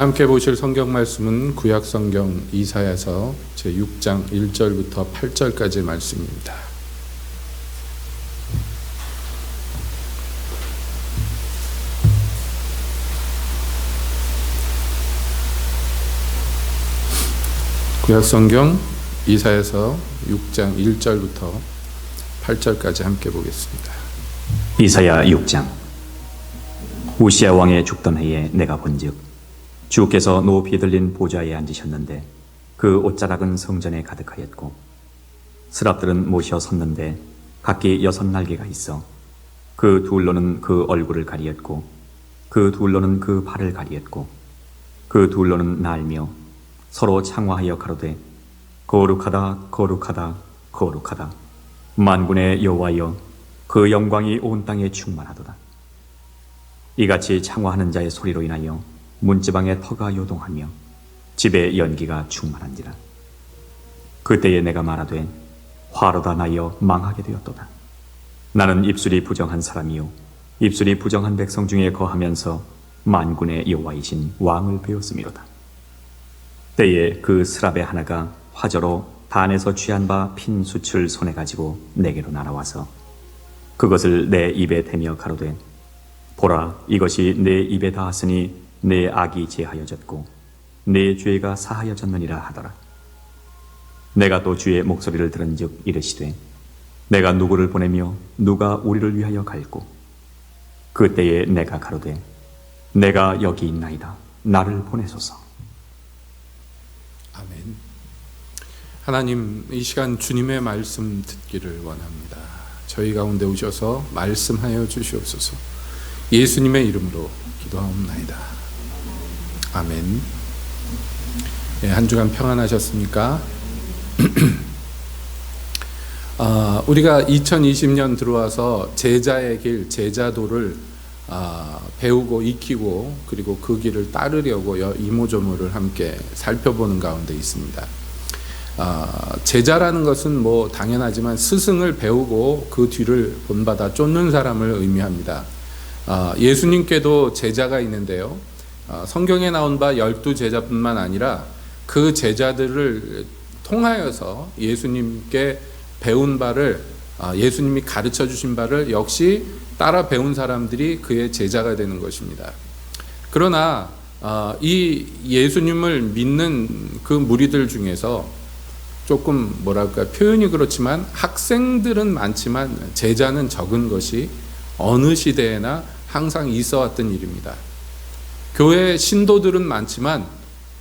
함께 보실 성경 말씀은 구약 성경 이사야서 제6장 1절부터 8절까지 말씀입니다. 구약 성경 이사야서 6장 1절부터 8절까지 함께 보겠습니다. 이사야 6장. 우시야 왕의 죽던 해에 내가 본즉 주께서 높이 들린 보좌에 앉으셨는데 그 옷자락은 성전에 가득하였고 스랍들은 모셔 섰는데 각기 6날개가 있어 그 둘로는 그 얼굴을 가리었고 그 둘로는 그 발을 가리었고 그 둘로는 날며 서로 창화하여 가로되 거룩하다 거룩하다 거룩하다 만군의 여호와여 그 영광이 온 땅에 충만하도다. 이같이 창화하는 자의 소리로 인하여 문지방에 터가 요동하며 집에 연기가 충만한지라. 그때에 내가 말하되 화로다 나여 망하게 되었도다. 나는 입술이 부정한 사람이요 입술이 부정한 백성 중에 거하면서 만군의 여호와이신 왕을 배웠음이로다. 때에 그 스랍의 하나가 화저로 단에서 취한 바 핀 숯을 손에 가지고 내게로 날아와서 그것을 내 입에 대며 가로되 보라, 이것이 내 입에 닿았으니 내 악이 제하여졌고 내 죄가 사하여졌느니라 하더라. 내가 또 주의 목소리를 들은즉 이르시되 내가 누구를 보내며 누가 우리를 위하여 갈고 그때에 내가 가로되 내가 여기 있나이다. 나를 보내소서. 아멘. 하나님, 이 시간 주님의 말씀 듣기를 원합니다. 저희 가운데 오셔서 말씀하여 주시옵소서. 예수님의 이름으로 기도하옵나이다. 아멘. 한 주간 평안하셨습니까? 우리가 2020년 들어와서 제자의 길, 제자도를 배우고 익히고 그리고 그 길을 따르려고 이모저모를 함께 살펴보는 가운데 있습니다. 제자라는 것은 뭐 당연하지만 스승을 배우고 그 뒤를 본받아 쫓는 사람을 의미합니다. 예수님께도 제자가 있는데요. 성경에 나온 바 12제자뿐만 아니라 그 제자들을 통하여서 예수님께 배운 바를 예수님이 가르쳐 주신 바를 역시 따라 배운 사람들이 그의 제자가 되는 것입니다. 그러나 이 예수님을 믿는 그 무리들 중에서 조금 표현이 그렇지만 학생들은 많지만 제자는 적은 것이 어느 시대에나 항상 있어 왔던 일입니다. 교회 신도들은 많지만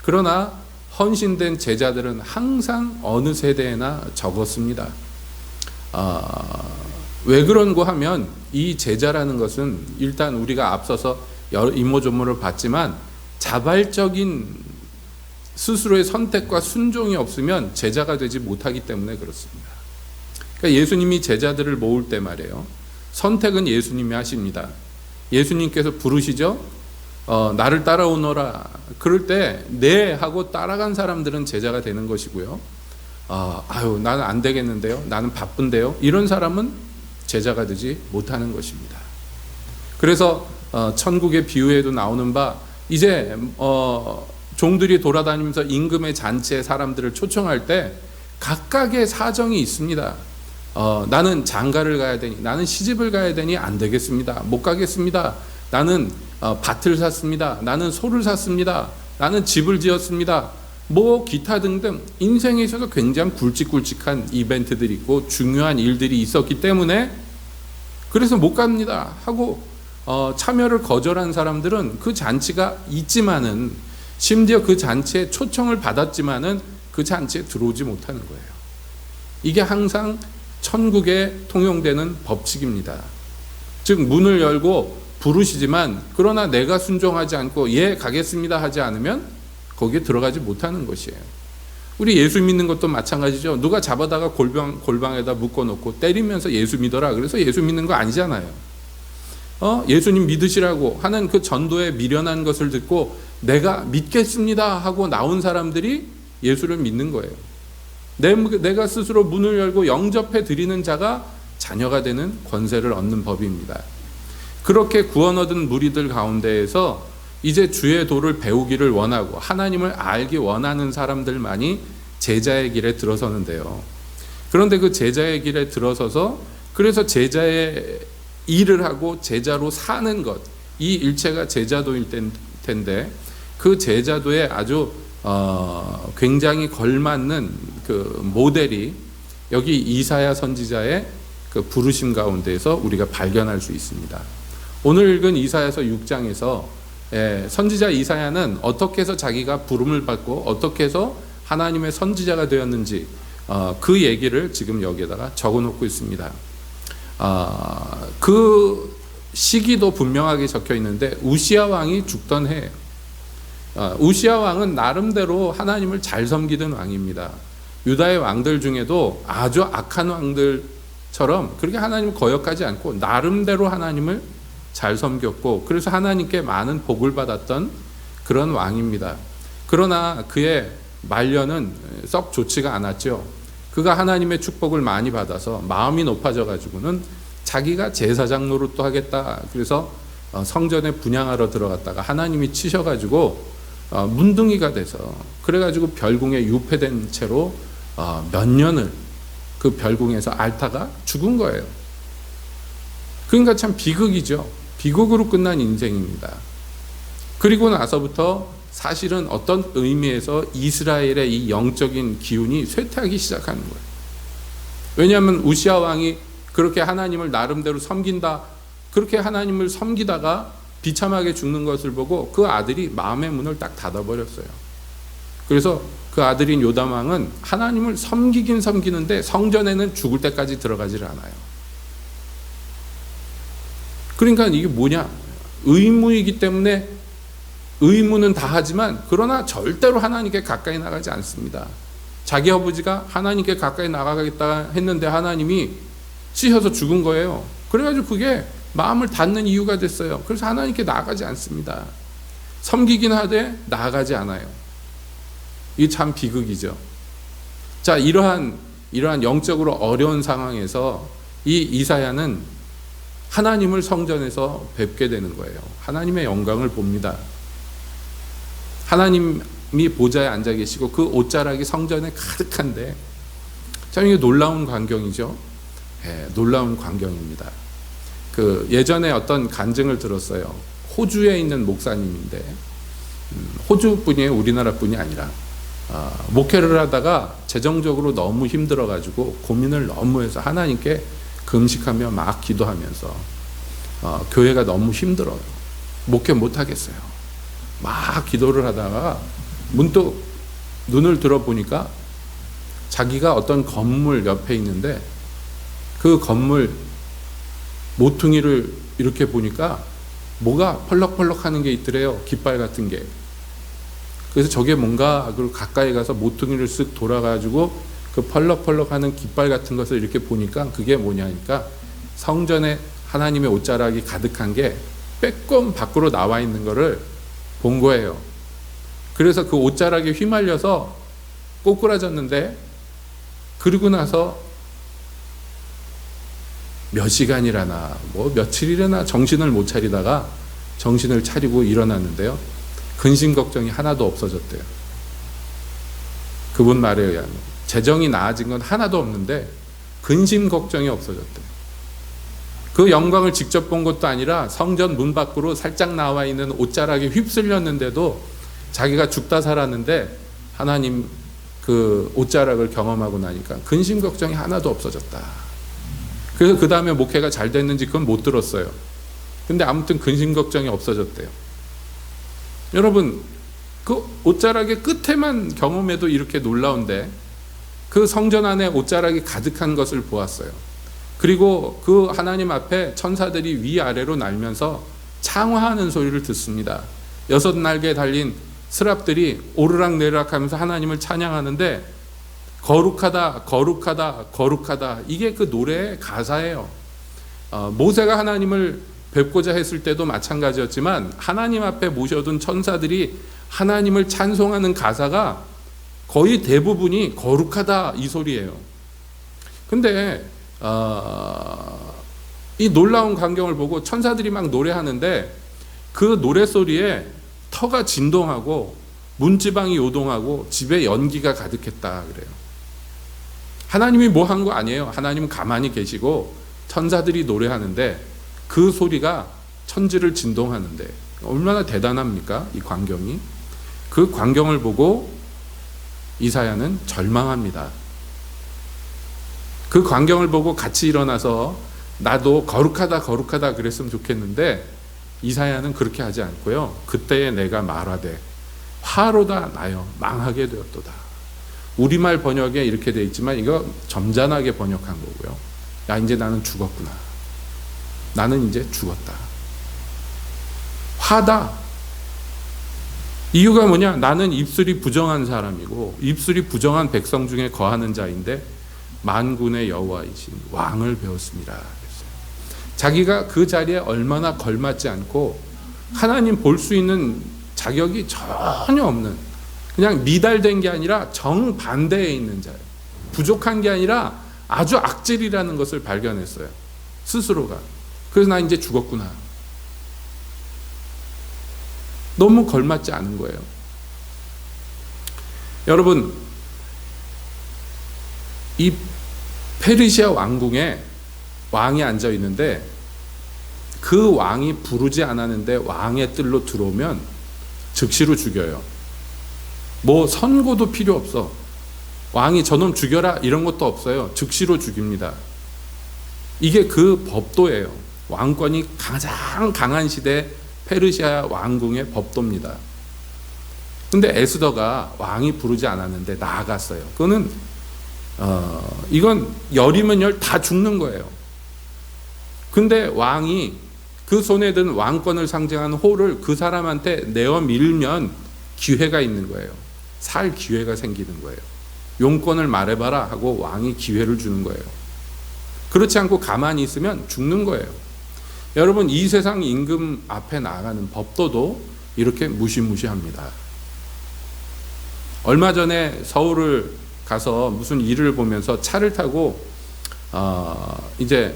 그러나 헌신된 제자들은 항상 어느 세대에나 적었습니다. 왜 그런고 하면 이 제자라는 것은 일단 우리가 앞서서 이모저모를 봤지만 자발적인 스스로의 선택과 순종이 없으면 제자가 되지 못하기 때문에 그렇습니다. 그러니까 예수님이 제자들을 모을 때 말이에요. 선택은 예수님이 하십니다. 예수님께서 부르시죠. 나를 따라오너라. 그럴 때 네 하고 따라간 사람들은 제자가 되는 것이고요. 나는 안 되겠는데요. 나는 바쁜데요. 이런 사람은 제자가 되지 못하는 것입니다. 그래서 천국의 비유에도 나오는 바 이제 종들이 돌아다니면서 임금의 잔치에 사람들을 초청할 때 각각의 사정이 있습니다. 나는 장가를 가야 되니, 나는 시집을 가야 되니 안 되겠습니다. 못 가겠습니다. 나는 밭을 샀습니다. 나는 소를 샀습니다. 나는 집을 지었습니다. 뭐 기타 등등 인생에 있어서 굉장히 굵직굵직한 이벤트들이 있고 중요한 일들이 있었기 때문에 그래서 못 갑니다 하고 참여를 거절한 사람들은 그 잔치가 있지만은 심지어 그 잔치에 초청을 받았지만은 그 잔치에 들어오지 못하는 거예요. 이게 항상 천국에 통용되는 법칙입니다. 즉 문을 열고 부르시지만 그러나 내가 순종하지 않고 예 가겠습니다 하지 않으면 거기에 들어가지 못하는 것이에요. 우리 예수 믿는 것도 마찬가지죠. 누가 잡아다가 골방에다 묶어놓고 때리면서 예수 믿어라 그래서 예수 믿는 거 아니잖아요. 예수님 믿으시라고 하는 그 전도에 미련한 것을 듣고 내가 믿겠습니다 하고 나온 사람들이 예수를 믿는 거예요. 내가 스스로 문을 열고 영접해 드리는 자가 자녀가 되는 권세를 얻는 법입니다. 그렇게 구원 얻은 무리들 가운데에서 이제 주의 도를 배우기를 원하고 하나님을 알기 원하는 사람들만이 제자의 길에 들어서는데요. 그런데 그 제자의 길에 들어서서 그래서 제자의 일을 하고 제자로 사는 것, 이 일체가 제자도일 텐데 그 제자도에 아주 굉장히 걸맞는 그 모델이 여기 이사야 선지자의 그 부르심 가운데에서 우리가 발견할 수 있습니다. 오늘 읽은 이사야서 6장에서 선지자 이사야는 어떻게 해서 자기가 부름을 받고 어떻게 해서 하나님의 선지자가 되었는지 그 얘기를 지금 여기에다가 적어놓고 있습니다. 그 시기도 분명하게 적혀 있는데 우시야 왕이 죽던 해예요. 우시야 왕은 나름대로 하나님을 잘 섬기던 왕입니다. 유다의 왕들 중에도 아주 악한 왕들처럼 그렇게 하나님을 거역하지 않고 나름대로 하나님을 잘 섬겼고 그래서 하나님께 많은 복을 받았던 그런 왕입니다. 그러나 그의 말년은 썩 좋지가 않았죠. 그가 하나님의 축복을 많이 받아서 마음이 높아져 가지고는 자기가 제사장 노릇도 하겠다. 그래서 성전에 분향하러 들어갔다가 하나님이 치셔가지고 문둥이가 돼서 그래가지고 별궁에 유폐된 채로 몇 년을 그 별궁에서 앓다가 죽은 거예요. 그러니까 참 비극이죠. 비극으로 끝난 인생입니다. 그리고 나서부터 사실은 어떤 의미에서 이스라엘의 이 영적인 기운이 쇠퇴하기 시작하는 거예요. 왜냐하면 우시야 왕이 그렇게 하나님을 나름대로 섬긴다, 그렇게 하나님을 섬기다가 비참하게 죽는 것을 보고 그 아들이 마음의 문을 딱 닫아버렸어요. 그래서 그 아들인 요담 왕은 하나님을 섬기긴 섬기는데 성전에는 죽을 때까지 들어가질 않아요. 그러니까 이게 뭐냐? 의무이기 때문에 의무는 다 하지만 그러나 절대로 하나님께 가까이 나가지 않습니다. 자기 아버지가 하나님께 가까이 나가겠다 했는데 하나님이 찌셔서 죽은 거예요. 그래가지고 그게 마음을 닫는 이유가 됐어요. 그래서 하나님께 나아가지 않습니다. 섬기긴 하되 나아가지 않아요. 이게 참 비극이죠. 자, 이러한 영적으로 어려운 상황에서 이 이사야는 하나님을 성전에서 뵙게 되는 거예요. 하나님의 영광을 봅니다. 하나님이 보좌에 앉아 계시고 그 옷자락이 성전에 가득한데 참 이게 놀라운 광경이죠. 놀라운 광경입니다. 그 예전에 어떤 간증을 들었어요. 호주에 있는 목사님인데 호주 분이에요. 우리나라 분이 아니라 목회를 하다가 재정적으로 너무 힘들어가지고 고민을 너무 해서 하나님께 금식하며 막 기도하면서 교회가 너무 힘들어요. 목회 못하겠어요. 막 기도를 하다가 문득 눈을 들어보니까 자기가 어떤 건물 옆에 있는데 그 건물 모퉁이를 이렇게 보니까 뭐가 펄럭펄럭 하는 게 있더래요. 깃발 같은 게. 그래서 저게 뭔가 그리고 가까이 가서 모퉁이를 쓱 돌아가지고 그 펄럭펄럭 하는 깃발 같은 것을 이렇게 보니까 그게 뭐냐니까 성전에 하나님의 옷자락이 가득한 게 빼꼼 밖으로 나와 있는 거를 본 거예요. 그래서 그 옷자락에 휘말려서 꼬꾸라졌는데 그리고 나서 몇 시간이라나 뭐 며칠이라나 정신을 못 차리다가 정신을 차리고 일어났는데요. 근심 걱정이 하나도 없어졌대요. 그분 말에 의하면 재정이 나아진 건 하나도 없는데 근심 걱정이 없어졌대요. 그 영광을 직접 본 것도 아니라 성전 문 밖으로 살짝 나와 있는 옷자락에 휩쓸렸는데도 자기가 죽다 살았는데 하나님 그 옷자락을 경험하고 나니까 근심 걱정이 하나도 없어졌다. 그래서 그 다음에 목회가 잘 됐는지 그건 못 들었어요. 근데 아무튼 근심 걱정이 없어졌대요. 여러분, 그 옷자락의 끝에만 경험해도 이렇게 놀라운데 그 성전 안에 옷자락이 가득한 것을 보았어요. 그리고 그 하나님 앞에 천사들이 위아래로 날면서 창화하는 소리를 듣습니다. 6날개에 달린 스랍들이 오르락내리락 하면서 하나님을 찬양하는데 거룩하다 거룩하다 거룩하다, 이게 그 노래의 가사예요. 모세가 하나님을 뵙고자 했을 때도 마찬가지였지만 하나님 앞에 모셔둔 천사들이 하나님을 찬송하는 가사가 거의 대부분이 거룩하다 이 소리예요. 근데 이 놀라운 광경을 보고 천사들이 막 노래하는데 그 노래소리에 터가 진동하고 문지방이 요동하고 집에 연기가 가득했다 그래요. 하나님이 뭐 한 거 아니에요. 하나님은 가만히 계시고 천사들이 노래하는데 그 소리가 천지를 진동하는데 얼마나 대단합니까? 이 광경이. 그 광경을 보고 이사야는 절망합니다. 그 광경을 보고 같이 일어나서 나도 거룩하다 거룩하다 그랬으면 좋겠는데 이사야는 그렇게 하지 않고요. 그때에 내가 말하되 화로다 나여 망하게 되었도다. 우리말 번역에 이렇게 돼 있지만 이거 점잖하게 번역한 거고요. 야, 이제 나는 죽었구나. 나는 이제 죽었다. 화다. 이유가 뭐냐? 나는 입술이 부정한 사람이고 입술이 부정한 백성 중에 거하는 자인데 만군의 여호와이신 왕을 배웠습니다. 그랬어요. 자기가 그 자리에 얼마나 걸맞지 않고 하나님 볼 수 있는 자격이 전혀 없는, 그냥 미달된 게 아니라 정반대에 있는 자예요. 부족한 게 아니라 아주 악질이라는 것을 발견했어요. 스스로가. 그래서 나 이제 죽었구나. 너무 걸맞지 않은 거예요. 여러분, 이 페르시아 왕궁에 왕이 앉아 있는데 그 왕이 부르지 않았는데 왕의 뜰로 들어오면 즉시로 죽여요. 뭐 선고도 필요 없어. 왕이 저놈 죽여라 이런 것도 없어요. 즉시로 죽입니다. 이게 그 법도예요. 왕권이 가장 강한 시대 페르시아 왕궁의 법도입니다. 근데 에스더가 왕이 부르지 않았는데 나아갔어요. 그거는 이건 열이면 열 다 죽는 거예요. 근데 왕이 그 손에 든 왕권을 상징하는 호를 그 사람한테 내어 밀면 기회가 있는 거예요. 살 기회가 생기는 거예요. 용건을 말해봐라 하고 왕이 기회를 주는 거예요. 그렇지 않고 가만히 있으면 죽는 거예요. 여러분, 이 세상 임금 앞에 나아가는 법도도 이렇게 무시무시합니다. 얼마 전에 서울을 가서 무슨 일을 보면서 차를 타고 이제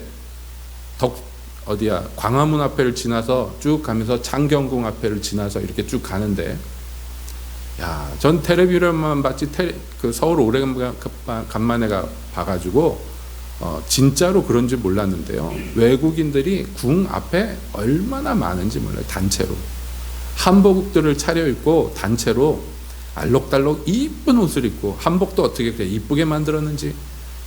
광화문 앞에를 지나서 쭉 가면서 창경궁 앞에를 지나서 이렇게 쭉 가는데, 야, 전 텔레비전만 봤지 그 서울 오래간만에 봐가지고 진짜로 그런지 몰랐는데요. 외국인들이 궁 앞에 얼마나 많은지 몰라요. 단체로 한복들을 차려입고 단체로 알록달록 이쁜 옷을 입고, 한복도 어떻게 그렇게 이쁘게 만들었는지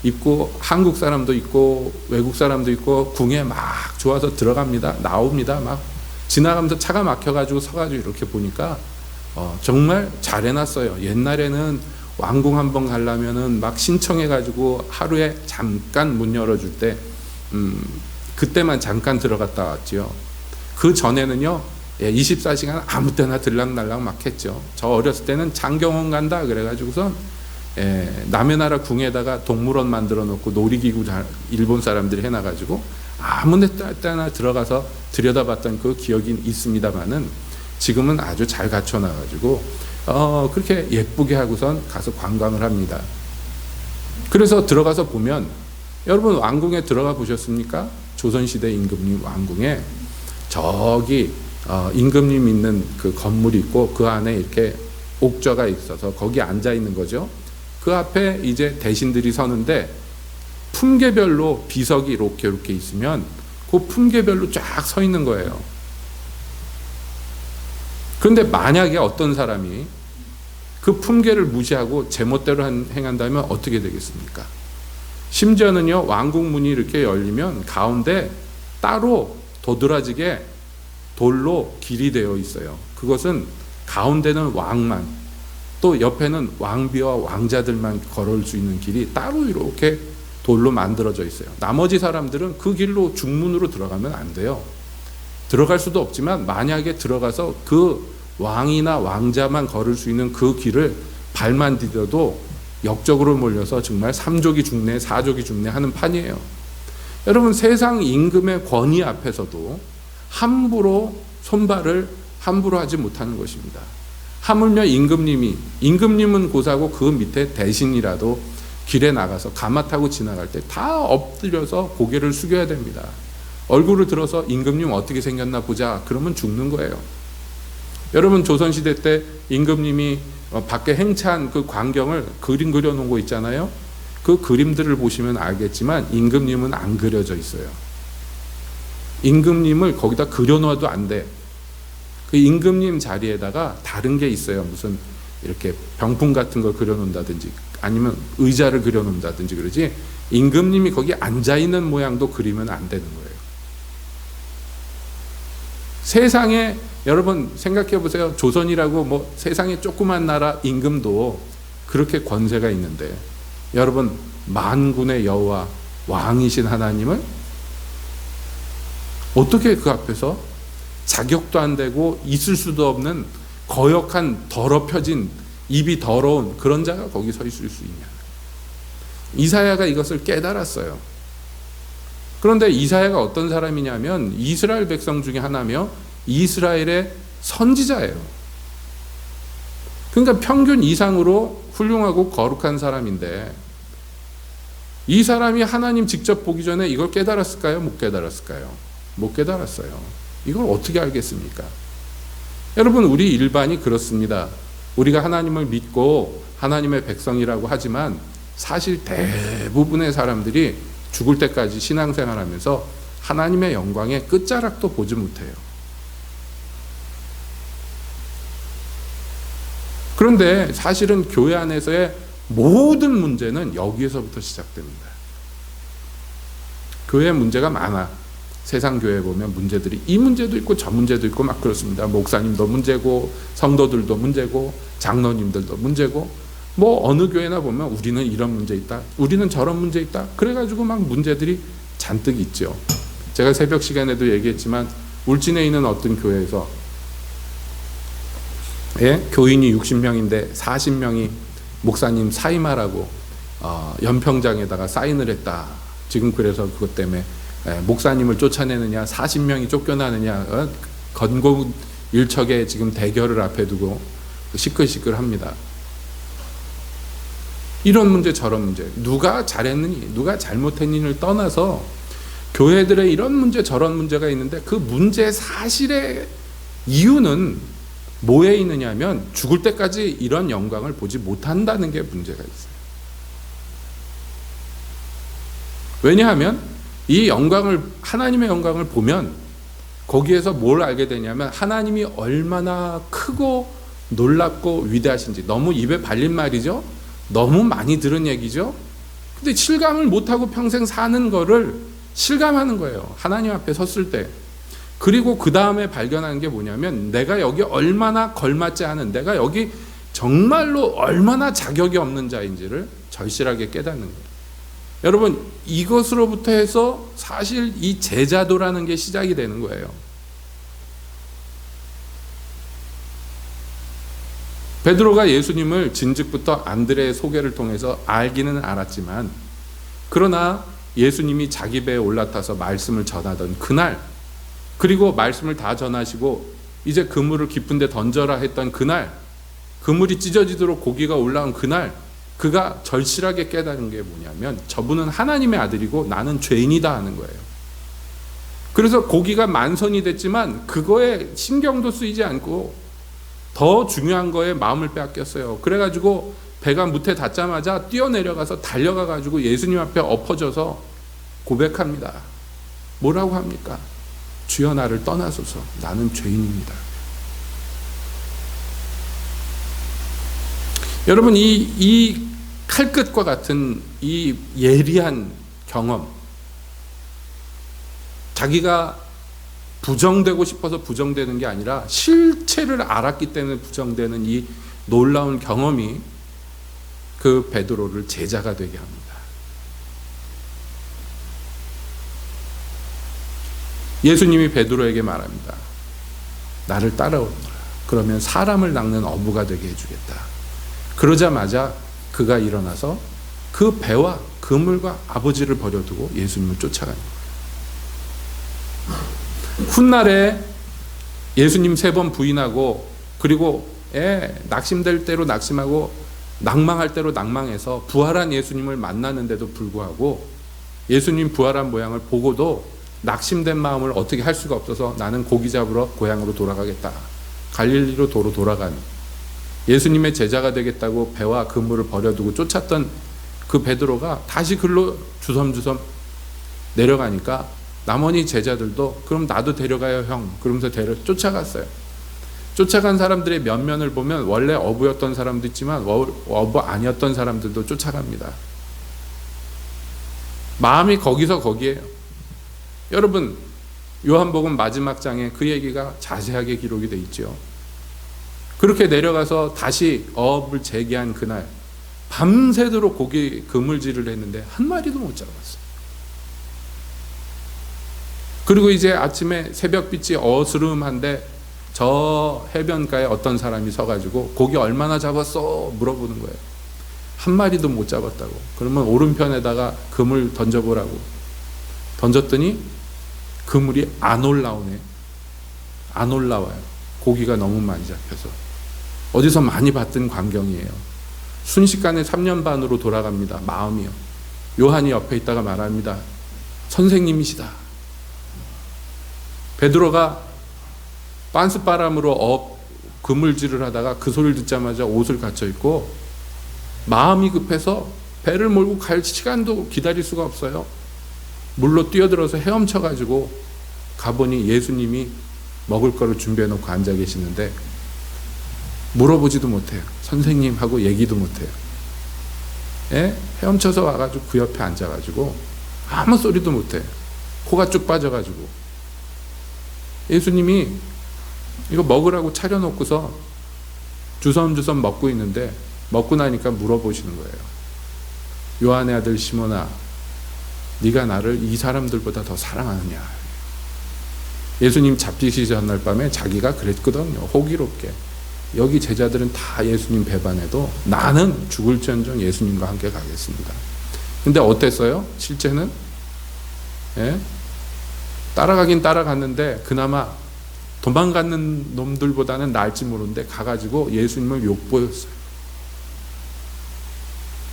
입고, 한국 사람도 있고 외국 사람도 있고 궁에 막 좋아서 들어갑니다. 나옵니다. 막 지나가면서 차가 막혀가지고 서가지고 이렇게 보니까 정말 잘 해놨어요. 옛날에는 왕궁 한번 가려면은 막 신청해가지고 하루에 잠깐 문 열어줄 때 그때만 잠깐 들어갔다 왔죠. 그 전에는요 24시간 아무 때나 들락날락 막 했죠. 저 어렸을 때는 장경원 간다 그래가지고선 남의 나라 궁에다가 동물원 만들어 놓고 놀이기구 일본 사람들이 해놔가지고 아무 때나 들어가서 들여다봤던 그 기억이 있습니다만은 지금은 아주 잘 갖춰놔가지고 그렇게 예쁘게 하고선 가서 관광을 합니다. 그래서 들어가서 보면, 여러분 왕궁에 들어가 보셨습니까? 조선시대 임금님 왕궁에 저기 임금님 있는 그 건물이 있고 그 안에 이렇게 옥좌가 있어서 거기 앉아 있는 거죠. 그 앞에 이제 대신들이 서는데 품계별로 비석이 이렇게 있으면 그 품계별로 쫙 서 있는 거예요. 그런데 만약에 어떤 사람이 그 품계를 무시하고 제멋대로 행한다면 어떻게 되겠습니까? 심지어는요, 왕궁 문이 이렇게 열리면 가운데 따로 도드라지게 돌로 길이 되어 있어요. 그것은 가운데는 왕만, 또 옆에는 왕비와 왕자들만 걸을 수 있는 길이 따로 이렇게 돌로 만들어져 있어요. 나머지 사람들은 그 길로 중문으로 들어가면 안 돼요. 들어갈 수도 없지만 만약에 들어가서 그 왕이나 왕자만 걸을 수 있는 그 길을 발만 디뎌도 역적으로 몰려서 정말 3족이 죽네 4족이 죽네 하는 판이에요. 여러분, 세상 임금의 권위 앞에서도 함부로 손발을 함부로 하지 못하는 것입니다. 하물며 임금님은 고사고 그 밑에 대신이라도 길에 나가서 가마 타고 지나갈 때 다 엎드려서 고개를 숙여야 됩니다. 얼굴을 들어서 임금님 어떻게 생겼나 보자 그러면 죽는 거예요. 여러분 조선시대 때 임금님이 밖에 행차한 그 광경을 그림 그려놓은 거 있잖아요. 그 그림들을 보시면 알겠지만 임금님은 안 그려져 있어요. 임금님을 거기다 그려놓아도 안 돼. 그 임금님 자리에다가 다른 게 있어요. 무슨 이렇게 병풍 같은 걸 그려놓는다든지 아니면 의자를 그려놓는다든지 그러지, 임금님이 거기 앉아있는 모양도 그리면 안 되는 거예요. 세상에 여러분 생각해 보세요. 조선이라고 뭐 세상에 조그만 나라 임금도 그렇게 권세가 있는데, 여러분 만군의 여호와 왕이신 하나님을 어떻게 그 앞에서 자격도 안 되고 있을 수도 없는 거역한 더럽혀진 입이 더러운 그런 자가 거기 서 있을 수 있냐. 이사야가 이것을 깨달았어요. 그런데 이사야가 어떤 사람이냐면 이스라엘 백성 중에 하나며 이스라엘의 선지자예요. 그러니까 평균 이상으로 훌륭하고 거룩한 사람인데, 이 사람이 하나님 직접 보기 전에 이걸 깨달았을까요? 못 깨달았을까요? 못 깨달았어요. 이걸 어떻게 알겠습니까? 여러분, 우리 일반이 그렇습니다. 우리가 하나님을 믿고 하나님의 백성이라고 하지만 사실 대부분의 사람들이 죽을 때까지 신앙생활하면서 하나님의 영광의 끝자락도 보지 못해요. 그런데 사실은 교회 안에서의 모든 문제는 여기에서부터 시작됩니다. 교회에 문제가 많아. 세상 교회에 보면 문제들이 이 문제도 있고 저 문제도 있고 막 그렇습니다. 목사님도 문제고 성도들도 문제고 장로님들도 문제고, 뭐 어느 교회나 보면 우리는 이런 문제 있다, 우리는 저런 문제 있다, 그래가지고 막 문제들이 잔뜩 있죠. 제가 새벽 시간에도 얘기했지만 울진에 있는 어떤 교회에서 교인이 60명인데 40명이 목사님 사임하라고 연평장에다가 사인을 했다. 지금 그래서 그것 때문에 목사님을 쫓아내느냐 40명이 쫓겨나느냐 건국 일척에 지금 대결을 앞에 두고 시끌시끌합니다. 이런 문제 저런 문제, 누가 잘했느니 누가 잘못했느니를 떠나서 교회들의 이런 문제 저런 문제가 있는데, 그 문제 사실의 이유는 뭐에 있느냐 하면 죽을 때까지 이런 영광을 보지 못한다는 게 문제가 있어요. 왜냐하면 이 영광을, 하나님의 영광을 보면 거기에서 뭘 알게 되냐면 하나님이 얼마나 크고 놀랍고 위대하신지. 너무 입에 발린 말이죠. 너무 많이 들은 얘기죠. 근데 실감을 못하고 평생 사는 거를 실감하는 거예요. 하나님 앞에 섰을 때. 그리고 그 다음에 발견하는 게 뭐냐면 내가 여기 얼마나 걸맞지 않은, 내가 여기 정말로 얼마나 자격이 없는 자인지를 절실하게 깨닫는 거예요. 여러분, 이것으로부터 해서 사실 이 제자도라는 게 시작이 되는 거예요. 베드로가 예수님을 진즉부터 안드레의 소개를 통해서 알기는 알았지만, 그러나 예수님이 자기 배에 올라타서 말씀을 전하던 그날, 그리고 말씀을 다 전하시고 이제 그물을 깊은 데 던져라 했던 그날, 그물이 찢어지도록 고기가 올라온 그날, 그가 절실하게 깨달은 게 뭐냐면 저분은 하나님의 아들이고 나는 죄인이다 하는 거예요. 그래서 고기가 만선이 됐지만 그거에 신경도 쓰이지 않고 더 중요한 거에 마음을 빼앗겼어요. 그래가지고 배가 무태 닿자마자 뛰어내려가서 달려가가지고 예수님 앞에 엎어져서 고백합니다. 뭐라고 합니까? 주여 나를 떠나소서, 나는 죄인입니다. 여러분, 이 칼끝과 같은 이 예리한 경험, 자기가 부정되고 싶어서 부정되는 게 아니라 실체를 알았기 때문에 부정되는 이 놀라운 경험이 그 베드로를 제자가 되게 합니다. 예수님이 베드로에게 말합니다. 나를 따라오너라. 그러면 사람을 낚는 어부가 되게 해주겠다. 그러자마자 그가 일어나서 그 배와 그물과 아버지를 버려두고 예수님을 쫓아가는 거예요. 훗날에 예수님 3번 부인하고, 그리고 낙심될 대로 낙심하고 낭망할 대로 낭망해서 부활한 예수님을 만나는데도 불구하고 예수님 부활한 모양을 보고도 낙심된 마음을 어떻게 할 수가 없어서 나는 고기 잡으러 고향으로 돌아가겠다. 갈릴리로 도로 돌아간 예수님의 제자가 되겠다고 배와 그물을 버려두고 쫓았던 그 베드로가 다시 글로 주섬주섬 내려가니까 나머지 제자들도 그럼 나도 데려가요 형 그러면서 쫓아갔어요. 쫓아간 사람들의 면면을 보면 원래 어부였던 사람도 있지만 어부 아니었던 사람들도 쫓아갑니다. 마음이 거기서 거기에요. 여러분 요한복음 마지막 장에 그 얘기가 자세하게 기록이 돼 있죠. 그렇게 내려가서 다시 어업을 재개한 그날 밤새도록 고기 그물질을 했는데 한 마리도 못 잡았어요. 그리고 이제 아침에 새벽빛이 어스름한데 저 해변가에 어떤 사람이 서가지고 고기 얼마나 잡았어? 물어보는 거예요. 한 마리도 못 잡았다고. 그러면 오른편에다가 그물 던져보라고. 던졌더니 그물이 안 올라오네. 안 올라와요. 고기가 너무 많이 잡혀서. 어디서 많이 봤던 광경이에요. 순식간에 3년 반으로 돌아갑니다. 마음이요. 요한이 옆에 있다가 말합니다. 선생님이시다. 베드로가 빤스바람으로 그물질을 하다가 그 소리를 듣자마자 옷을 갖춰 입고 마음이 급해서 배를 몰고 갈 시간도 기다릴 수가 없어요. 물로 뛰어들어서 헤엄쳐가지고 가보니 예수님이 먹을 거를 준비해 놓고 앉아 계시는데 물어보지도 못해요. 선생님 하고 얘기도 못해요. 예? 헤엄쳐서 와가지고 그 옆에 앉아가지고 아무 소리도 못해요. 코가 쭉 빠져가지고 예수님이 이거 먹으라고 차려놓고서 주섬주섬 먹고 있는데 먹고 나니까 물어보시는 거예요. 요한의 아들 시몬아, 네가 나를 이 사람들보다 더 사랑하느냐. 예수님 잡히시기 전날 밤에 자기가 그랬거든요. 호기롭게. 여기 제자들은 다 예수님 배반해도 나는 죽을지언정 예수님과 함께 가겠습니다. 근데 어땠어요? 실제는? 예? 따라가긴 따라갔는데 그나마 도망가는 놈들보다는 나을지 모르는데 가가지고 예수님을 욕보였어요.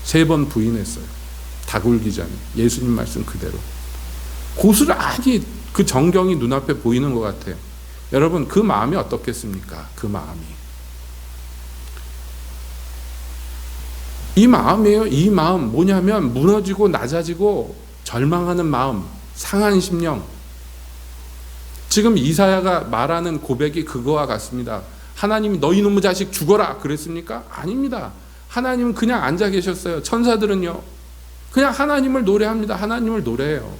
3번 부인했어요. 다 굴기 전에. 예수님 말씀 그대로. 고스란히 그 정경이 눈앞에 보이는 것 같아요. 여러분 그 마음이 어떻겠습니까? 그 마음이. 이 마음이에요. 이 마음 뭐냐면 무너지고 낮아지고 절망하는 마음, 상한 심령. 지금 이사야가 말하는 고백이 그거와 같습니다. 하나님이 너희 놈의 자식 죽어라 그랬습니까? 아닙니다. 하나님은 그냥 앉아 계셨어요. 천사들은요 그냥 하나님을 노래합니다. 하나님을 노래해요.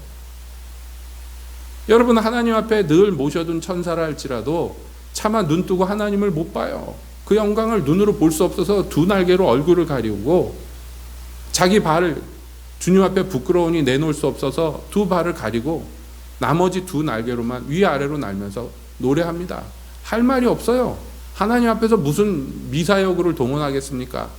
여러분 하나님 앞에 늘 모셔둔 천사라 할지라도 차마 눈 뜨고 하나님을 못 봐요. 그 영광을 눈으로 볼 수 없어서 두 날개로 얼굴을 가리우고 자기 발을 주님 앞에 부끄러우니 내놓을 수 없어서 두 발을 가리고 나머지 두 날개로만 위아래로 날면서 노래합니다. 할 말이 없어요. 하나님 앞에서 무슨 미사여구를 동원하겠습니까?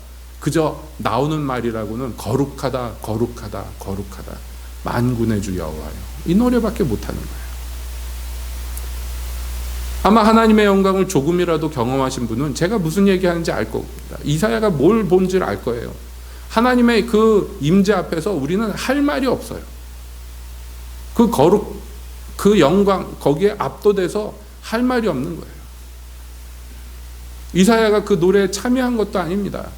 그저 나오는 말이라고는 거룩하다 거룩하다 거룩하다 만군의 주 여호와여, 이 노래밖에 못하는 거예요. 아마 하나님의 영광을 조금이라도 경험하신 분은 제가 무슨 얘기하는지 알 겁니다. 이사야가 뭘 본지를 알 거예요. 하나님의 그 임재 앞에서 우리는 할 말이 없어요. 그 거룩, 그 영광 거기에 압도돼서 할 말이 없는 거예요. 이사야가 그 노래에 참여한 것도 아닙니다.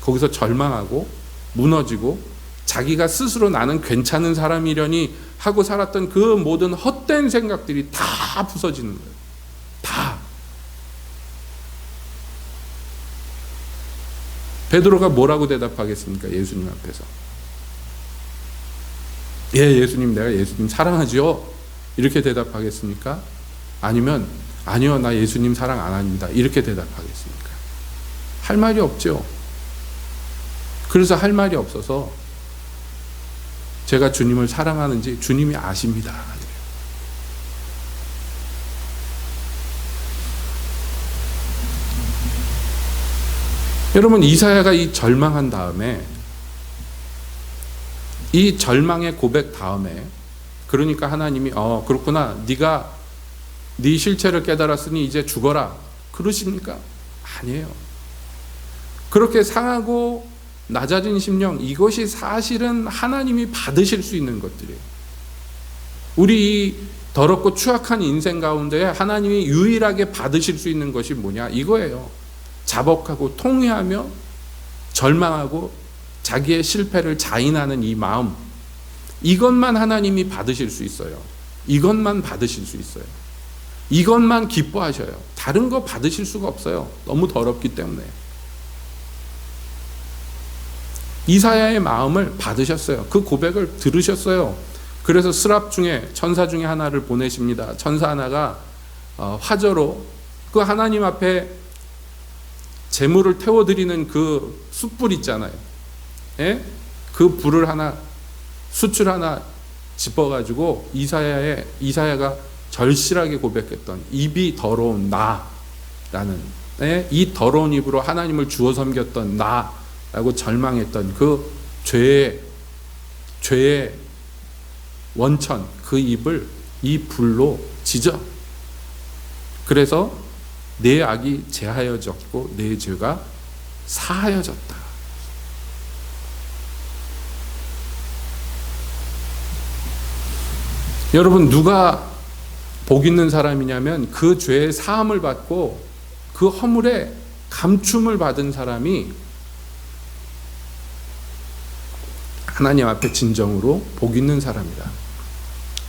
거기서 절망하고 무너지고 자기가 스스로 나는 괜찮은 사람이려니 하고 살았던 그 모든 헛된 생각들이 다 부서지는 거예요. 다. 베드로가 뭐라고 대답하겠습니까? 예수님 앞에서. 예, 예수님, 내가 예수님 사랑하지요? 이렇게 대답하겠습니까? 아니면 아니요, 나 예수님 사랑 안 합니다. 이렇게 대답하겠습니까? 할 말이 없죠. 그래서 할 말이 없어서 제가 주님을 사랑하는지 주님이 아십니다. 여러분, 이사야가 이 절망한 다음에, 이 절망의 고백 다음에, 그러니까 하나님이 그렇구나, 네가 네 실체를 깨달았으니 이제 죽어라 그러십니까? 아니에요. 그렇게 상하고 낮아진 심령, 이것이 사실은 하나님이 받으실 수 있는 것들이에요. 우리 더럽고 추악한 인생 가운데 하나님이 유일하게 받으실 수 있는 것이 뭐냐? 이거예요. 자복하고 통회하며 절망하고 자기의 실패를 자인하는 이 마음, 이것만 하나님이 받으실 수 있어요. 이것만 받으실 수 있어요. 이것만 기뻐하셔요. 다른 거 받으실 수가 없어요. 너무 더럽기 때문에. 이사야의 마음을 받으셨어요. 그 고백을 들으셨어요. 그래서 스랍 중에 천사 중에 하나를 보내십니다. 천사 하나가 화저로 그 하나님 앞에 제물을 태워드리는 그 숯불 있잖아요. 예? 그 불을 하나, 숯줄 하나 짚어가지고 이사야가 절실하게 고백했던 입이 더러운 나라는, 예? 이 더러운 입으로 하나님을 주어 섬겼던 나라고 절망했던 그 죄의 원천, 그 입을 이 불로 지져. 그래서 내 악이 제하여졌고 내 죄가 사하여졌다. 여러분, 누가 복 있는 사람이냐면 그 죄의 사함을 받고 그 허물에 감춤을 받은 사람이 하나님 앞에 진정으로 복 있는 사람이다.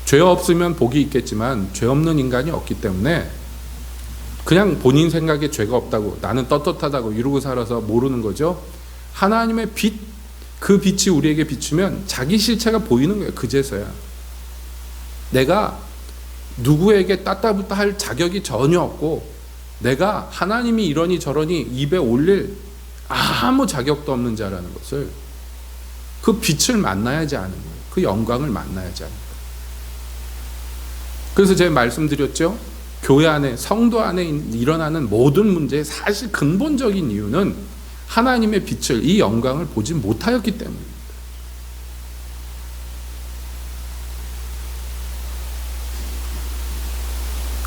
죄 없으면 복이 있겠지만 죄 없는 인간이 없기 때문에 그냥 본인 생각에 죄가 없다고, 나는 떳떳하다고 이러고 살아서 모르는 거죠. 하나님의 빛, 그 빛이 우리에게 비추면 자기 실체가 보이는 거예요. 그제서야. 내가 누구에게 따따붙다 할 자격이 전혀 없고, 내가 하나님이 이러니 저러니 입에 올릴 아무 자격도 없는 자라는 것을, 그 빛을 만나야지 아는 거예요. 그 영광을 만나야지 아는 거예요. 그래서 제가 말씀드렸죠. 교회 안에, 성도 안에 일어나는 모든 문제의 사실 근본적인 이유는 하나님의 빛을, 이 영광을 보지 못하였기 때문입니다.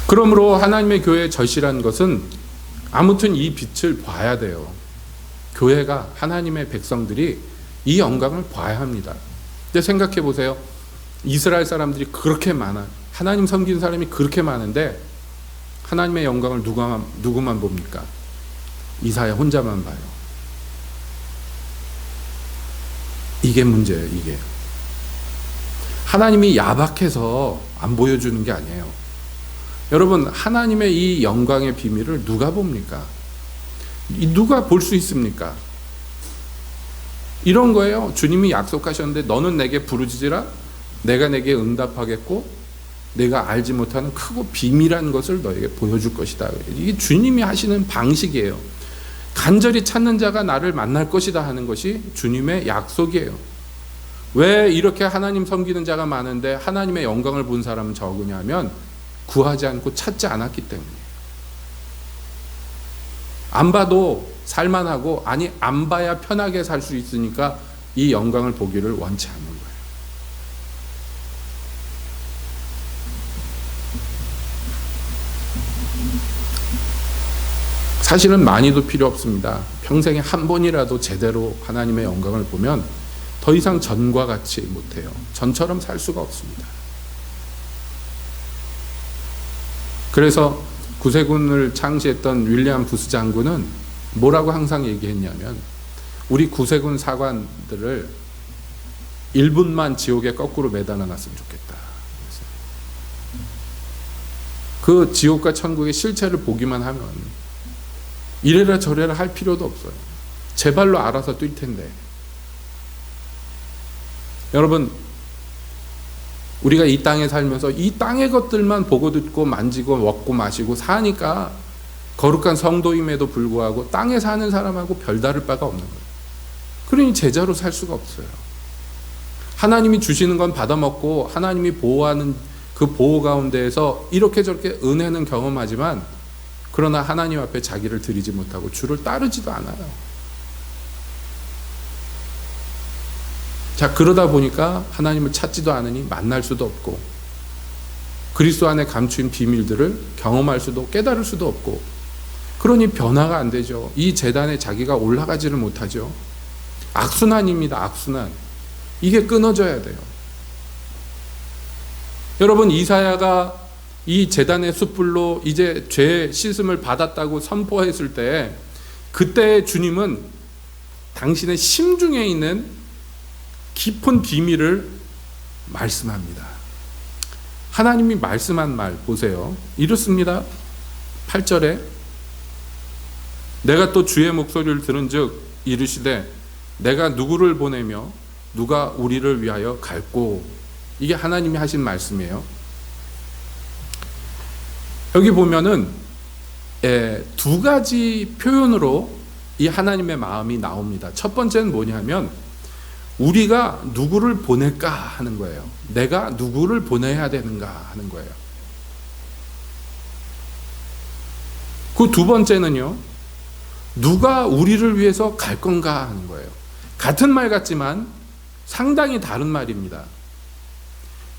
그러므로 하나님의 교회의 절실한 것은 아무튼 이 빛을 봐야 돼요. 교회가, 하나님의 백성들이 이 영광을 봐야 합니다. 근데 생각해 보세요. 이스라엘 사람들이 그렇게 많아, 하나님 섬기는 사람이 그렇게 많은데 하나님의 영광을 누구만 봅니까? 이사야 혼자만 봐요. 이게 문제예요. 이게 하나님이 야박해서 안 보여주는 게 아니에요. 여러분, 하나님의 이 영광의 비밀을 누가 봅니까? 누가 볼 수 있습니까? 이런 거예요. 주님이 약속하셨는데 너는 내게 부르짖으라, 내가 내게 응답하겠고 내가 알지 못하는 크고 비밀한 것을 너에게 보여줄 것이다. 이게 주님이 하시는 방식이에요. 간절히 찾는 자가 나를 만날 것이다 하는 것이 주님의 약속이에요. 왜 이렇게 하나님 섬기는 자가 많은데 하나님의 영광을 본 사람은 적으냐면 구하지 않고 찾지 않았기 때문이에요. 안 봐도 살만하고, 아니 안 봐야 편하게 살 수 있으니까 이 영광을 보기를 원치 않는 거예요. 사실은 많이도 필요 없습니다. 평생에 한 번이라도 제대로 하나님의 영광을 보면 더 이상 전과 같이 못해요. 전처럼 살 수가 없습니다. 그래서 구세군을 창시했던 윌리엄 부스 장군은 뭐라고 항상 얘기했냐면, 우리 구세군 사관들을 1분만 지옥에 거꾸로 매달아 놨으면 좋겠다. 그 지옥과 천국의 실체를 보기만 하면 이래라 저래라 할 필요도 없어요. 제 발로 알아서 뛸 텐데. 여러분, 우리가 이 땅에 살면서 이 땅의 것들만 보고 듣고 만지고 먹고 마시고 사니까 거룩한 성도임에도 불구하고 땅에 사는 사람하고 별다를 바가 없는 거예요. 그러니 제자로 살 수가 없어요. 하나님이 주시는 건 받아먹고 하나님이 보호하는 그 보호 가운데에서 이렇게 저렇게 은혜는 경험하지만, 그러나 하나님 앞에 자기를 드리지 못하고 주를 따르지도 않아요. 자, 그러다 보니까 하나님을 찾지도 않으니 만날 수도 없고, 그리스도 안에 감추인 비밀들을 경험할 수도 깨달을 수도 없고, 그러니 변화가 안 되죠. 이 제단에 자기가 올라가지를 못하죠. 악순환입니다. 악순환. 이게 끊어져야 돼요. 여러분, 이사야가 이 제단의 숯불로 이제 죄 씻음을 받았다고 선포했을 때, 그때 주님은 당신의 심중에 있는 깊은 비밀을 말씀합니다. 하나님이 말씀한 말 보세요. 이렇습니다. 8절에 내가 또 주의 목소리를 들은즉 이르시되 내가 누구를 보내며 누가 우리를 위하여 갈꼬. 이게 하나님이 하신 말씀이에요. 여기 보면은 두 가지 표현으로 이 하나님의 마음이 나옵니다. 첫 번째는 뭐냐면 우리가 누구를 보낼까 하는 거예요. 내가 누구를 보내야 되는가 하는 거예요. 그 두 번째는요, 누가 우리를 위해서 갈 건가 하는 거예요. 같은 말 같지만 상당히 다른 말입니다.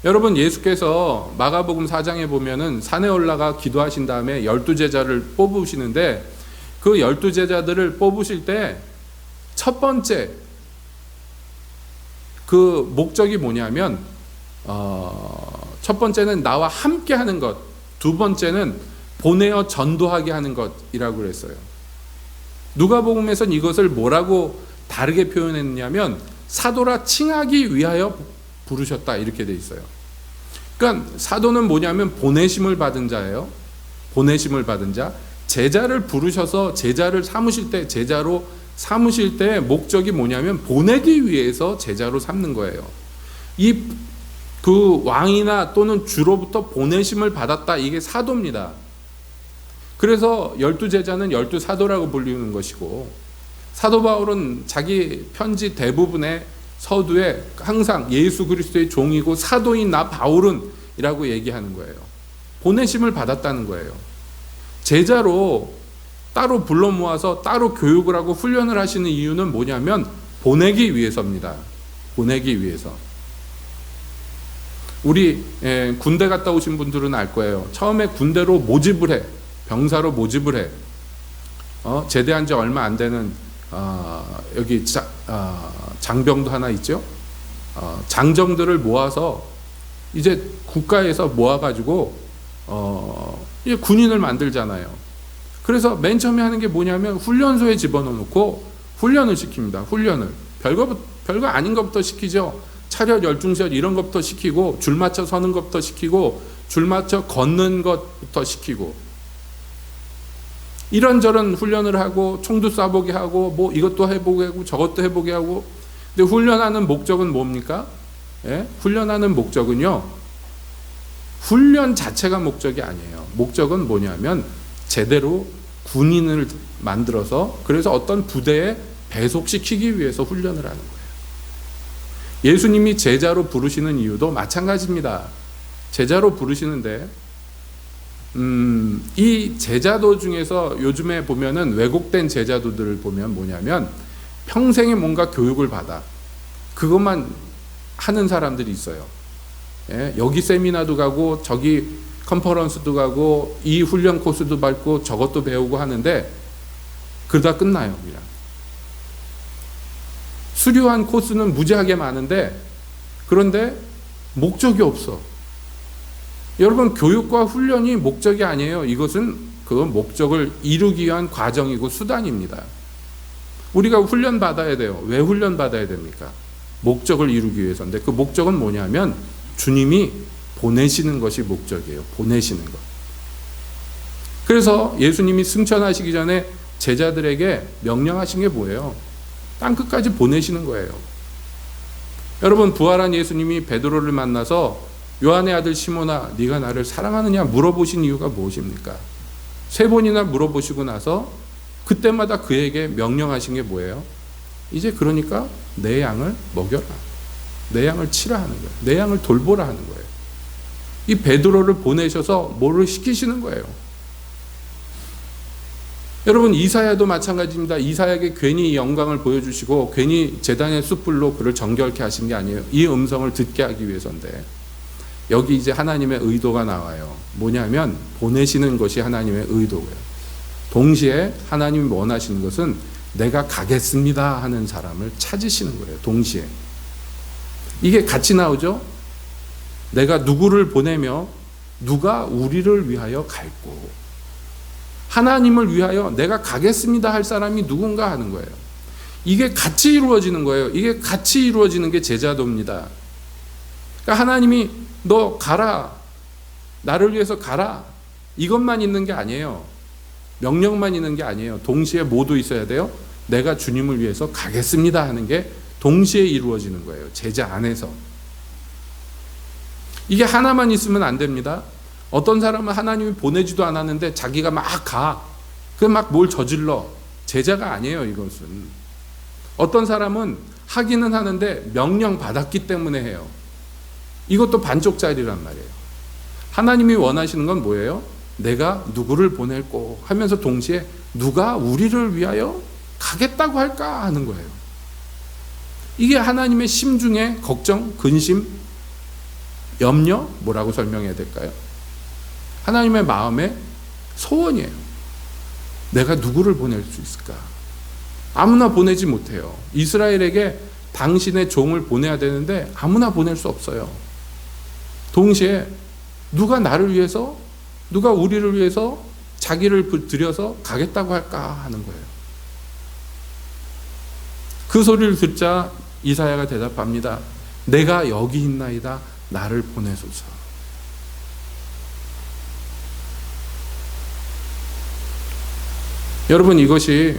여러분, 예수께서 마가복음 4장에 보면은 산에 올라가 기도하신 다음에 12제자를 뽑으시는데, 그 12제자들을 뽑으실 때 첫 번째 그 목적이 뭐냐면 첫 번째는 나와 함께 하는 것, 두 번째는 보내어 전도하게 하는 것이라고 그랬어요. 누가복음에서는 이것을 뭐라고 다르게 표현했냐면 사도라 칭하기 위하여 부르셨다, 이렇게 돼 있어요. 그러니까 사도는 뭐냐면 보내심을 받은 자예요. 보내심을 받은 자. 제자를 부르셔서 제자를 삼으실 때, 제자로 삼으실 때 목적이 뭐냐면 보내기 위해서 제자로 삼는 거예요. 그 왕이나 또는 주로부터 보내심을 받았다, 이게 사도입니다. 그래서 12제자는 12사도라고 불리는 것이고, 사도 바울은 자기 편지 대부분의 서두에 항상 예수 그리스도의 종이고 사도인 나 바울은 이라고 얘기하는 거예요. 보내심을 받았다는 거예요. 제자로 따로 불러 모아서 따로 교육을 하고 훈련을 하시는 이유는 뭐냐면 보내기 위해서입니다. 보내기 위해서. 우리 군대 갔다 오신 분들은 알 거예요. 처음에 군대로 모집을 해. 병사로 모집을 해. 제대한 지 얼마 안 되는 여기 장병도 하나 있죠. 장정들을 모아서 이제 국가에서 모아가지고 이제 군인을 만들잖아요. 그래서 맨 처음에 하는 게 뭐냐면 훈련소에 집어넣고 훈련을 시킵니다. 훈련을 별거 아닌 것부터 시키죠. 차렷 열중시열 이런 것부터 시키고, 줄 맞춰 서는 것부터 시키고, 줄 맞춰 걷는 것부터 시키고, 이런저런 훈련을 하고 총도 쏴보게 하고 뭐 이것도 해보게 하고 저것도 해보게 하고. 근데 훈련하는 목적은 뭡니까? 훈련하는 목적은요, 훈련 자체가 목적이 아니에요. 목적은 뭐냐면 제대로 군인을 만들어서 그래서 어떤 부대에 배속시키기 위해서 훈련을 하는 거예요. 예수님이 제자로 부르시는 이유도 마찬가지입니다. 제자로 부르시는데 이 제자도 중에서 요즘에 보면은 왜곡된 제자도들을 보면 뭐냐면 평생에 뭔가 교육을 받아 그것만 하는 사람들이 있어요. 여기 세미나도 가고 저기 컨퍼런스도 가고 이 훈련 코스도 밟고 저것도 배우고 하는데 그러다 끝나요. 그냥 수료한 코스는 무지하게 많은데 그런데 목적이 없어. 여러분, 교육과 훈련이 목적이 아니에요. 이것은 그 목적을 이루기 위한 과정이고 수단입니다. 우리가 훈련 받아야 돼요. 왜 훈련 받아야 됩니까? 목적을 이루기 위해서인데 그 목적은 뭐냐면 주님이 보내시는 것이 목적이에요. 보내시는 것. 그래서 예수님이 승천하시기 전에 제자들에게 명령하신 게 뭐예요? 땅끝까지 보내시는 거예요. 여러분, 부활한 예수님이 베드로를 만나서 요한의 아들 시몬아, 네가 나를 사랑하느냐 물어보신 이유가 무엇입니까? 3번이나 물어보시고 나서 그때마다 그에게 명령하신 게 뭐예요? 이제 그러니까 내 양을 먹여라. 내 양을 치라 하는 거예요. 내 양을 돌보라 하는 거예요. 이 베드로를 보내셔서 뭐를 시키시는 거예요. 여러분, 이사야도 마찬가지입니다. 이사야에게 괜히 영광을 보여주시고 괜히 제단의 숯불로 그를 정결케 하신 게 아니에요. 이 음성을 듣게 하기 위해서인데 여기 이제 하나님의 의도가 나와요. 뭐냐면 보내시는 것이 하나님의 의도고요. 동시에 하나님이 원하시는 것은 내가 가겠습니다 하는 사람을 찾으시는 거예요. 동시에. 이게 같이 나오죠. 내가 누구를 보내며 누가 우리를 위하여 갈고, 하나님을 위하여 내가 가겠습니다 할 사람이 누군가 하는 거예요. 이게 같이 이루어지는 거예요. 이게 같이 이루어지는 게 제자도입니다. 그러니까 하나님이 너 가라, 나를 위해서 가라, 이것만 있는 게 아니에요. 명령만 있는 게 아니에요. 동시에 모두 있어야 돼요. 내가 주님을 위해서 가겠습니다 하는 게 동시에 이루어지는 거예요. 제자 안에서. 이게 하나만 있으면 안 됩니다. 어떤 사람은 하나님이 보내지도 않았는데 자기가 막 가. 그 막 뭘 저질러. 제자가 아니에요, 이것은. 어떤 사람은 하기는 하는데 명령 받았기 때문에 해요. 이것도 반쪽짜리란 말이에요. 하나님이 원하시는 건 뭐예요? 내가 누구를 보낼고 하면서 동시에 누가 우리를 위하여 가겠다고 할까 하는 거예요. 이게 하나님의 심중의 걱정, 근심, 염려, 뭐라고 설명해야 될까요? 하나님의 마음의 소원이에요. 내가 누구를 보낼 수 있을까? 아무나 보내지 못해요. 이스라엘에게 당신의 종을 보내야 되는데 아무나 보낼 수 없어요. 동시에 누가 나를 위해서, 누가 우리를 위해서 자기를 들여서 가겠다고 할까 하는 거예요. 그 소리를 듣자 이사야가 대답합니다. 내가 여기 있나이다. 나를 보내소서. 여러분, 이것이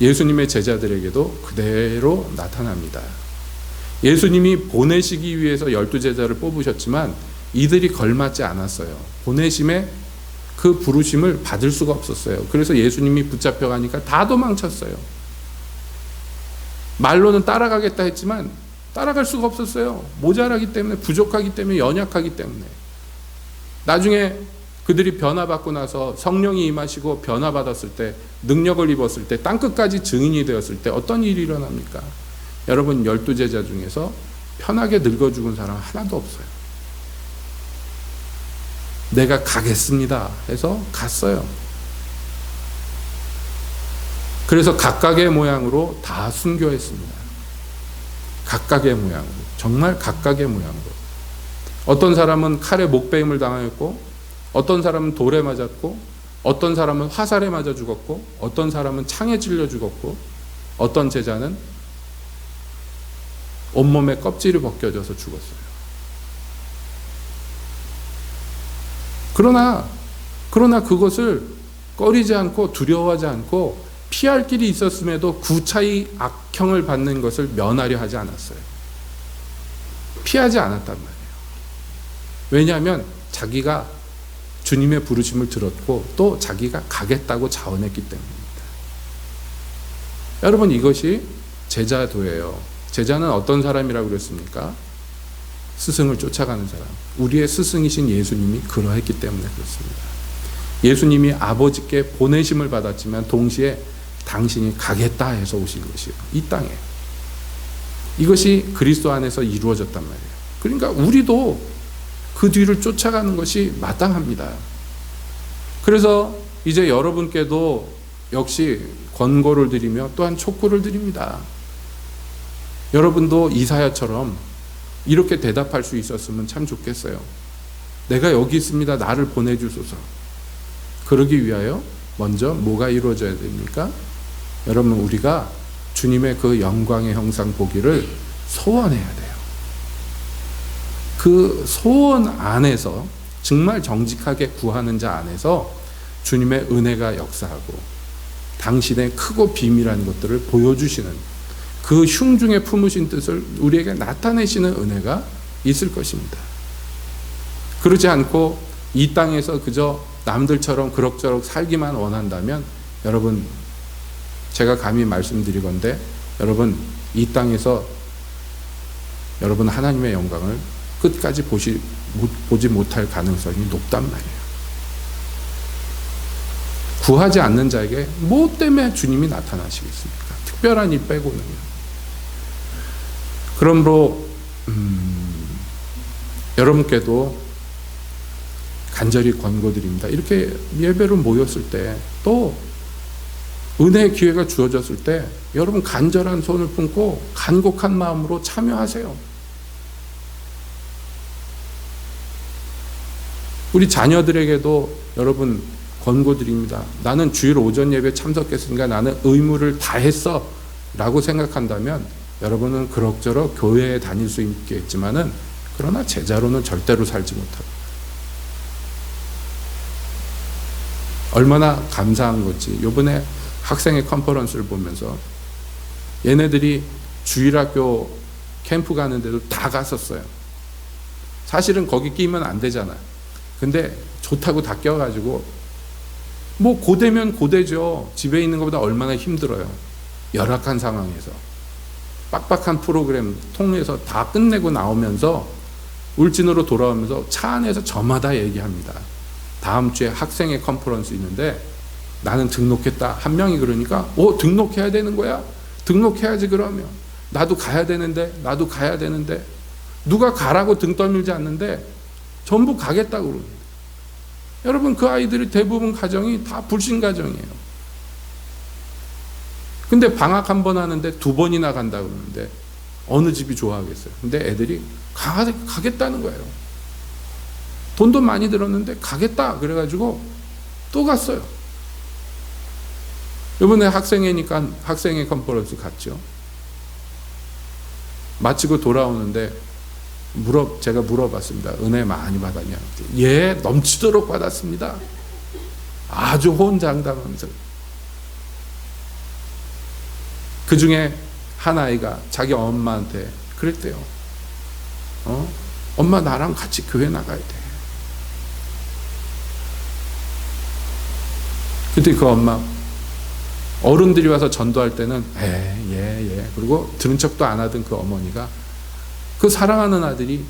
예수님의 제자들에게도 그대로 나타납니다. 예수님이 보내시기 위해서 12제자를 뽑으셨지만 이들이 걸맞지 않았어요. 보내심에 그 부르심을 받을 수가 없었어요. 그래서 예수님이 붙잡혀 가니까 다 도망쳤어요. 말로는 따라가겠다 했지만 따라갈 수가 없었어요. 모자라기 때문에, 부족하기 때문에, 연약하기 때문에. 나중에 그들이 변화받고 나서 성령이 임하시고 변화받았을 때, 능력을 입었을 때, 땅끝까지 증인이 되었을 때 어떤 일이 일어납니까? 여러분, 12제자 중에서 편하게 늙어 죽은 사람 하나도 없어요. 내가 가겠습니다 해서 갔어요. 그래서 각각의 모양으로 다 순교했습니다. 각각의 모양으로, 정말 각각의 모양으로. 어떤 사람은 칼에 목베임을 당하였고, 어떤 사람은 돌에 맞았고, 어떤 사람은 화살에 맞아 죽었고, 어떤 사람은 창에 찔려 죽었고, 어떤 제자는 온몸에 껍질이 벗겨져서 죽었어요. 그러나 그것을 꺼리지 않고 두려워하지 않고 피할 길이 있었음에도 구차히 악형을 받는 것을 면하려 하지 않았어요. 피하지 않았단 말이에요. 왜냐하면 자기가 주님의 부르심을 들었고 또 자기가 가겠다고 자원했기 때문입니다. 여러분, 이것이 제자도예요. 제자는 어떤 사람이라고 그랬습니까? 스승을 쫓아가는 사람. 우리의 스승이신 예수님이 그러했기 때문에 그렇습니다. 예수님이 아버지께 보내심을 받았지만 동시에 당신이 가겠다 해서 오신 것이에요. 이 땅에. 이것이 그리스도 안에서 이루어졌단 말이에요. 그러니까 우리도 그 뒤를 쫓아가는 것이 마땅합니다. 그래서 이제 여러분께도 역시 권고를 드리며 또한 촉구를 드립니다. 여러분도 이사야처럼 이렇게 대답할 수 있었으면 참 좋겠어요. 내가 여기 있습니다. 나를 보내주소서. 그러기 위하여 먼저 뭐가 이루어져야 됩니까? 여러분, 우리가 주님의 그 영광의 형상 보기를 소원해야 돼요. 그 소원 안에서, 정말 정직하게 구하는 자 안에서 주님의 은혜가 역사하고 당신의 크고 비밀한 것들을 보여주시는, 그 흉중에 품으신 뜻을 우리에게 나타내시는 은혜가 있을 것입니다. 그러지 않고 이 땅에서 그저 남들처럼 그럭저럭 살기만 원한다면, 여러분, 제가 감히 말씀드리건대 여러분, 이 땅에서 여러분 하나님의 영광을 끝까지 보지 못할 가능성이 높단 말이에요. 구하지 않는 자에게 뭐 때문에 주님이 나타나시겠습니까? 특별한 일 빼고는요. 그러므로 여러분께도 간절히 권고드립니다. 이렇게 예배로 모였을 때, 또 은혜의 기회가 주어졌을 때 여러분 간절한 손을 품고 간곡한 마음으로 참여하세요. 우리 자녀들에게도 여러분 권고드립니다. 나는 주일 오전 예배 참석했으니까 나는 의무를 다 했어 라고 생각한다면 여러분은 그럭저럭 교회에 다닐 수 있겠지만은 그러나 제자로는 절대로 살지 못하고, 얼마나 감사한 건지 요번에 학생의 컨퍼런스를 보면서 얘네들이 주일학교 캠프 가는데도 다 갔었어요. 사실은 거기 끼면 안 되잖아요. 근데 좋다고 다 껴가지고, 뭐 고대면 고대죠. 집에 있는 것보다 얼마나 힘들어요. 열악한 상황에서 빡빡한 프로그램 통해서 다 끝내고 나오면서 울진으로 돌아오면서 차 안에서 저마다 얘기합니다. 다음 주에 학생의 컨퍼런스 있는데 나는 등록했다. 한 명이 그러니까 등록해야 되는 거야? 등록해야지. 그러면 나도 가야 되는데 누가 가라고 등 떠밀지 않는데 전부 가겠다고 그럽니다. 여러분, 그 아이들이 대부분 가정이 다 불신 가정이에요. 근데 방학 한 번 하는데 2번이나 간다고 그러는데 어느 집이 좋아하겠어요? 근데 애들이 가겠다는 거예요. 돈도 많이 들었는데 가겠다 그래가지고 또 갔어요. 이번에 학생회니까 학생회 컨퍼런스 갔죠. 마치고 돌아오는데 제가 물어봤습니다. 은혜 많이 받았냐? 예, 넘치도록 받았습니다. 아주 호언장담하면서. 그 중에 한 아이가 자기 엄마한테 그랬대요. 엄마 나랑 같이 교회 나가야 돼. 그때 그 엄마, 어른들이 와서 전도할 때는 예. 그리고 들은 척도 안 하던 그 어머니가 그 사랑하는 아들이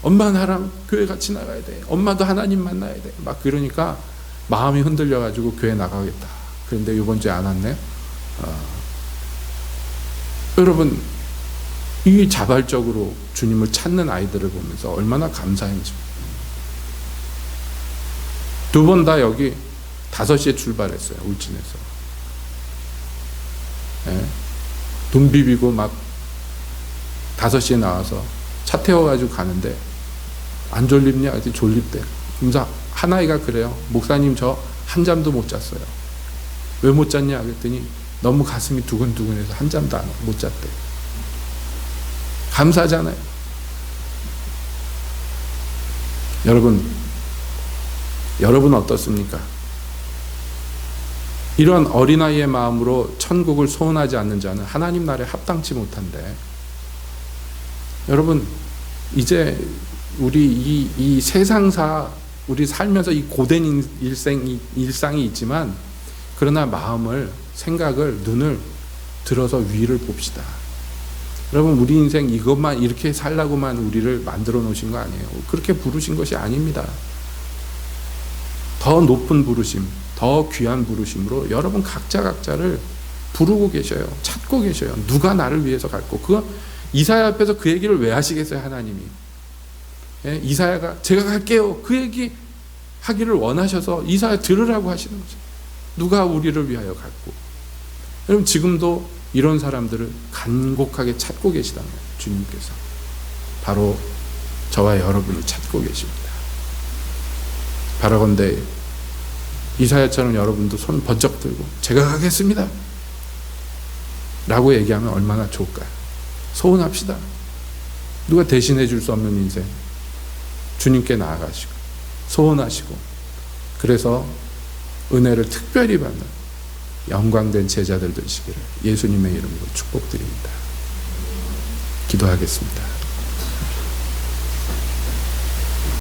엄마 나랑 교회 같이 나가야 돼. 엄마도 하나님 만나야 돼. 막 그러니까 마음이 흔들려가지고 교회 나가겠다. 그런데 이번 주에 안 왔네. 여러분, 이 자발적으로 주님을 찾는 아이들을 보면서 얼마나 감사한지. 2번 다 여기 5시에 출발했어요. 울진에서. 예. 눈 비비고 막 5시에 나와서 차 태워가지고 가는데 안 졸립냐? 그랬더니 졸립대. 그래서 한 아이가 그래요. 목사님 저 한잠도 못 잤어요. 왜 못 잤냐? 그랬더니 너무 가슴이 두근두근해서 한잠도 못 잤대. 감사하잖아요. 여러분 어떻습니까? 이런 어린아이의 마음으로 천국을 소원하지 않는 자는 하나님 나라에 합당치 못한데, 여러분 이제 우리 이 세상사 우리 살면서 이 고된 일상이 있지만 그러나 마음을, 생각을, 눈을 들어서 위를 봅시다. 여러분, 우리 인생 이것만 이렇게 살라고만 우리를 만들어 놓으신 거 아니에요. 그렇게 부르신 것이 아닙니다. 더 높은 부르심, 더 귀한 부르심으로 여러분 각자를 부르고 계셔요. 찾고 계셔요. 누가 나를 위해서 갈고. 그거 이사야 앞에서 그 얘기를 왜 하시겠어요, 하나님이? 예? 이사야가 제가 갈게요. 그 얘기 하기를 원하셔서 이사야 들으라고 하시는 거죠. 누가 우리를 위하여 갈고. 여러분, 지금도 이런 사람들을 간곡하게 찾고 계시다면 주님께서 바로 저와 여러분을 찾고 계십니다. 바라건대 이사야처럼 여러분도 손 번쩍 들고 제가 가겠습니다 라고 얘기하면 얼마나 좋을까요? 소원합시다. 누가 대신해 줄 수 없는 인생 주님께 나아가시고 소원하시고, 그래서 은혜를 특별히 받는 영광된 제자들 되시기를 예수님의 이름으로 축복드립니다. 기도하겠습니다.